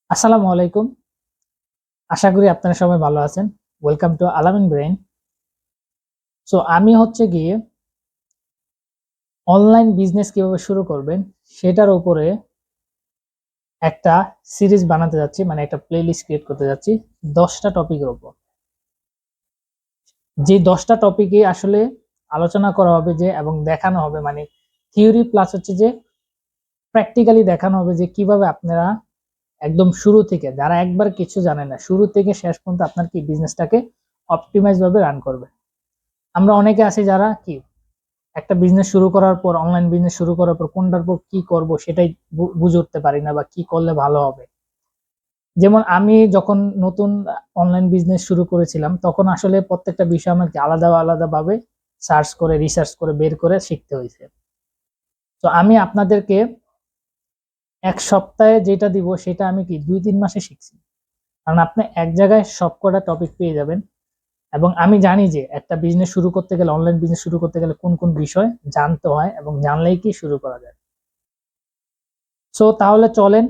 আসসালামু আলাইকুম। আশা করি আপনারা সবাই ভালো আছেন। ওয়েলকাম টু আলামিন ব্রেইন। সো আমি হচ্ছে গিয়ে অনলাইন বিজনেস কিভাবে শুরু করবেন সেটার উপরে একটা সিরিজ বানাতে যাচ্ছি, মানে একটা প্লেলিস্ট ক্রিয়েট করতে যাচ্ছি 10টা টপিকের উপর। যে 10টা টপিকে আসলে আলোচনা করা হবে যে এবং দেখানো হবে, মানে থিওরি প্লাস হচ্ছে যে প্র্যাকটিক্যালি দেখানো হবে যে কিভাবে আপনারা একদম শুরু থেকে, যারা একবার কিছু জানে না, শুরু থেকে শেষ পর্যন্ত আপনার কি বিজনেসটাকে অপটিমাইজ ভাবে রান করবে। আমরা অনেকে আছি যারা কি একটা বিজনেস শুরু করার পর, অনলাইন বিজনেস শুরু করার পর কোনটার পর কি করব সেটাই বুঝে উঠতে পারি না, বা কি করলে ভালো হবে। যেমন আমি যখন নতুন অনলাইন বিজনেস শুরু করেছিলাম, তখন আসলে প্রত্যেকটা বিষয় আমাকে আলাদা আলাদা ভাবে সার্চ করে, রিসার্চ করে, বের করে শিখতে হয়েছে। তো আমি আপনাদেরকে এক সপ্তাহে যেটা দিব সেটা আমি কি 2-3 মাসে শিখছি। কারণ আপনি এক জায়গায় সবকটা টপিক পেয়ে যাবেন। এবং আমি জানি যে একটা বিজনেস শুরু করতে গেলে, অনলাইন বিজনেস শুরু করতে গেলে কোন কোন বিষয় জানতে হয় এবং জানলেই কি শুরু করা যায়। সো তাহলে চলেন,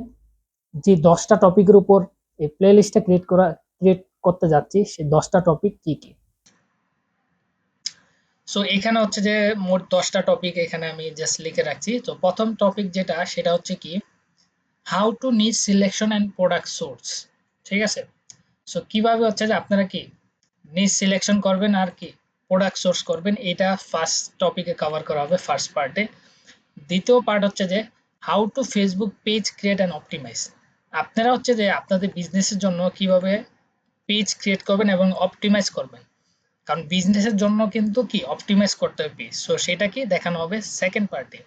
যে 10টা টপিকের উপর এই প্লে লিস্টটা ক্রিয়েট করতে যাচ্ছি, সেই 10টা টপিক কি কি। সো এখানে হচ্ছে যে মোট 10টা টপিক এখানে আমি জাস্ট লিখে রাখছি। তো প্রথম টপিক যেটা, সেটা হচ্ছে কি, হাউ টু নিচ সিলেকশন অ্যান্ড প্রোডাক্ট সোর্স। ঠিক আছে। সো কিভাবে হচ্ছে যে আপনারা কি নিচ সিলেকশন করবেন আর কি প্রোডাক্ট সোর্স করবেন, এটা ফার্স্ট টপিকে কভার করা হবে, ফার্স্ট পার্টে। দ্বিতীয় পার্ট হচ্ছে যে how to Facebook page create and optimise. আপনারা হচ্ছে যে আপনাদের বিজনেসের জন্য কিভাবে পেজ ক্রিয়েট করবেন এবং অপটিমাইজ করবেন। কারণ বিজনেসের জন্য কিন্তু কি অপটিমাইজ করতে হবে পেজ, সো সেটা কি দেখানো হবে সেকেন্ড পার্টে।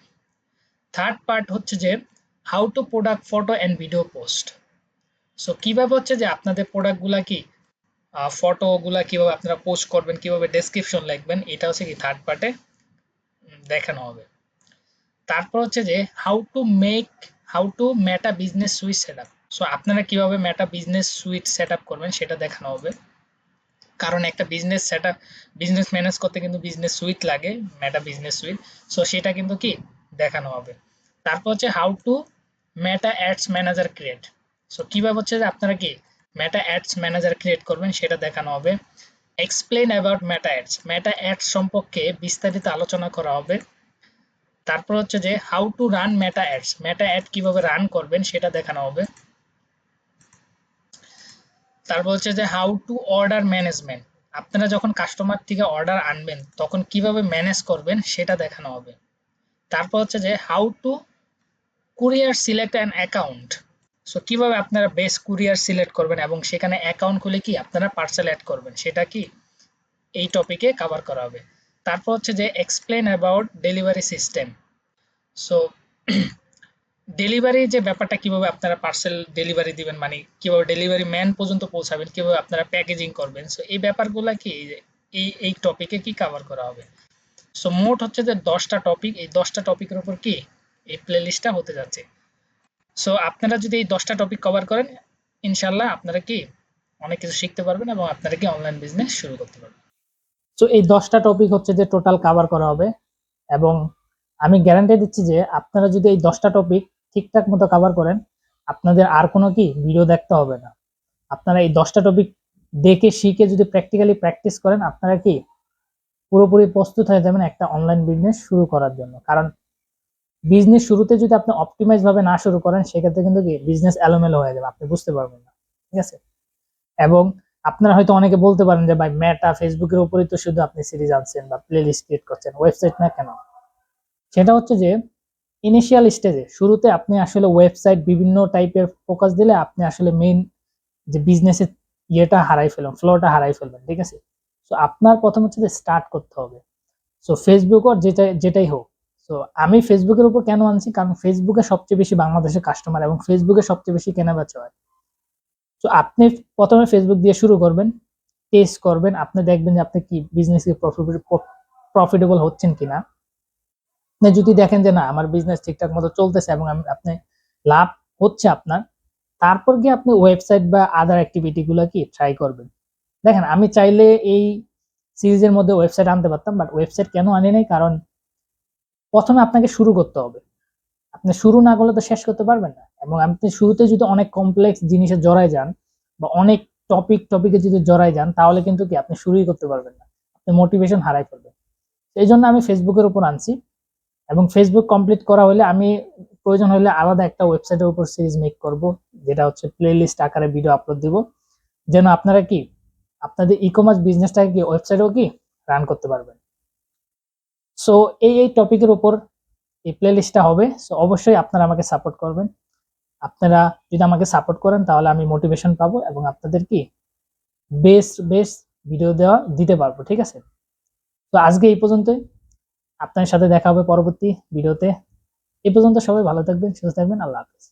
থার্ড পার্ট হচ্ছে যে how two product photo and video post. So কিভাবে হচ্ছে যে আপনাদের প্রোডাক্টগুলা কি ফটোগুলা কিভাবে আপনারা পোস্ট করবেন, কিভাবে ডেসক্রিপশন লিখবেন, এটা হচ্ছে কি থার্ড পার্টে দেখানো হবে। তারপর হচ্ছে যে how two meta business suite set up. So আপনারা কিভাবে মেটা বিজনেস সুইট সেট আপ করবেন সেটা দেখানো হবে। কারণ একটা বিজনেস ম্যানেজ করতে কিন্তু বিজনেস সুইট লাগে, মেটা বিজনেস সুইট। সো সেটা কিন্তু কি দেখানো হবে। তারপর হচ্ছে how to meta ads manager create. So কিভাবে হচ্ছে যে আপনারা কি মেটা অ্যাডস ম্যানেজার ক্রিয়েট করবেন সেটা দেখানো হবে। এক্সপ্লেন অ্যাবাউট মেটা অ্যাডস সম্পর্কে বিস্তারিত আলোচনা করা হবে। তারপর হচ্ছে যে how to run Meta ad কিভাবে রান করবেন সেটা দেখানো হবে। তারপর হচ্ছে যে হাউ টু অর্ডার ম্যানেজমেন্ট, আপনারা যখন কাস্টমার থেকে অর্ডার আনবেন তখন কিভাবে ম্যানেজ করবেন সেটা দেখানো হবে। তারপর হচ্ছে যে how two courier select an account. So কিভাবে আপনারা বেস্ট কুরিয়ার সিলেক্ট করবেন এবং সেখানে অ্যাকাউন্ট খুলে কি আপনারা পার্সেল অ্যাড করবেন সেটা কি এই টপিকে কভার করা হবে। তারপর হচ্ছে যে explain about delivery system. So delivery যে ব্যাপারটা, কিভাবে আপনারা পার্সেল ডেলিভারি দিবেন, মানে কিভাবে ডেলিভারি ম্যান পর্যন্ত পৌঁছাবেন, কিভাবে আপনারা প্যাকেজিং করবেন, সো এই ব্যাপারগুলা কি এই টপিকে কি কভার করা হবে। সো মোট হচ্ছে যে 10টা টপিক, এই 10টা টপিকের উপর কি এই প্লে লিস্টটা হতে যাচ্ছে। সো আপনারা যদি এই 10টা টপিক কভার করেন, ইনশাল্লাহ আপনারা কি অনেক কিছু শিখতে পারবেন এবং আপনারা কি অনলাইন বিজনেস শুরু করতে পারবেন। সো এই 10টা টপিক হচ্ছে যে টোটাল কভার করা হবে। এবং আমি গ্যারান্টি দিচ্ছি যে আপনারা যদি এই 10টা টপিক ঠিকঠাক মতো কভার করেন, আপনাদের আর কোনো কি ভিডিও দেখতে হবে না। আপনারা এই 10টা টপিক দেখে শিখে যদি প্র্যাকটিক্যালি প্র্যাকটিস করেন, আপনারা কি পুরোপুরি প্রস্তুত হয়ে যাবেন একটা অনলাইন বিজনেস শুরু করার জন্য। কারণ বিজনেস শুরুতে যদি আপনি অপটিমাইজ ভাবে না শুরু করেন, সেক্ষেত্রে কিন্তু কি বিজনেস এলোমেলো হয়ে যাবে, আপনি বুঝতে পারবেন না। ঠিক আছে। এবং আপনারা হয়তো অনেকে বলতে পারেন যে ভাই, মেটা ফেসবুকের উপরেই তো শুধু আপনি সিরিজ আনছেন বা প্লে লিস্ট ক্রিয়েট করছেন, ওয়েবসাইট না কেন? সেটা হচ্ছে যে ইনিশিয়াল স্টেজে, শুরুতে আপনি আসলে ওয়েবসাইট বিভিন্ন টাইপের ফোকাস দিলে আপনি আসলে মেইন যে বিজনেসের ইয়েটা হারাই ফেলবেন, ফ্লোটা হারাই ফেলবেন। ঠিক আছে। তো আপনার প্রথম হচ্ছে যে স্টার্ট করতে হবে। সো ফেসবুক ওর যেটাই হোক। সো আমি ফেসবুকের উপর কেন আনছি, কারণ ফেসবুকে সবচেয়ে বেশি বাংলাদেশের কাস্টমার এবং ফেসবুকে সবচেয়ে বেশি কেনাবেচা হয়। তো আপনি প্রথমে ফেসবুক দিয়ে শুরু করবেন, টেস্ট করবেন, আপনি দেখবেন যে আপনি কি বিজনেসে প্রফিটেবল হচ্ছেন কিনা। আপনি যদি দেখেন যে না, আমার বিজনেস ঠিকঠাক মতো চলতেছে এবং আপনি লাভ হচ্ছে আপনার, তারপর গিয়ে আপনি ওয়েবসাইট বা আদার অ্যাক্টিভিটি গুলো কি ট্রাই করবেন। দেখেন, আমি চাইলে এই সিরিজের মধ্যে ওয়েবসাইট আনতে পারতাম, বাট ওয়েবসাইট কেন আনি নাই, কারণ প্রথমে আপনাকে শুরু করতে হবে। আপনি শুরু না করলে তো শেষ করতে পারবেন না। এবং আপনি শুরুতে যদি অনেক কমপ্লেক্স জিনিসে জড়ায় যান বা অনেক টপিকে যদি জড়ায় যান, তাহলে কিন্তু কি আপনি শুরুই করতে পারবেন না, আপনি মোটিভেশন হারাই ফেলবেন। এই জন্য আমি ফেসবুকের উপর আনছি, এবং ফেসবুক কমপ্লিট করা হলে আমি প্রয়োজন হলে আলাদা একটা ওয়েবসাইটের উপর সিরিজ মেক করব, যেটা হচ্ছে প্লে লিস্ট আকারে ভিডিও আপলোড দিব, যেন আপনারা কি আপনাদের ই কমার্স বিজনেসটাকে কি ওয়েবসাইটেও কি রান করতে পারবেন। সো এই টপিকের উপর এই প্লে লিস্টটা হবে। সো অবশ্যই আপনারা আমাকে সাপোর্ট করবেন। আপনারা যদি আমাকে সাপোর্ট করেন তাহলে আমি মোটিভেশন পাবো এবং আপনাদের কি বেস্ট ভিডিও দিতে পারবো, ঠিক আছে? তো আজকে এই পর্যন্তই, আপনার সাথে দেখা হবে পরবর্তী ভিডিওতে। এই পর্যন্ত সবাই ভালো থাকবেন, সুস্থ থাকবেন, আল্লাহ হাফেজ।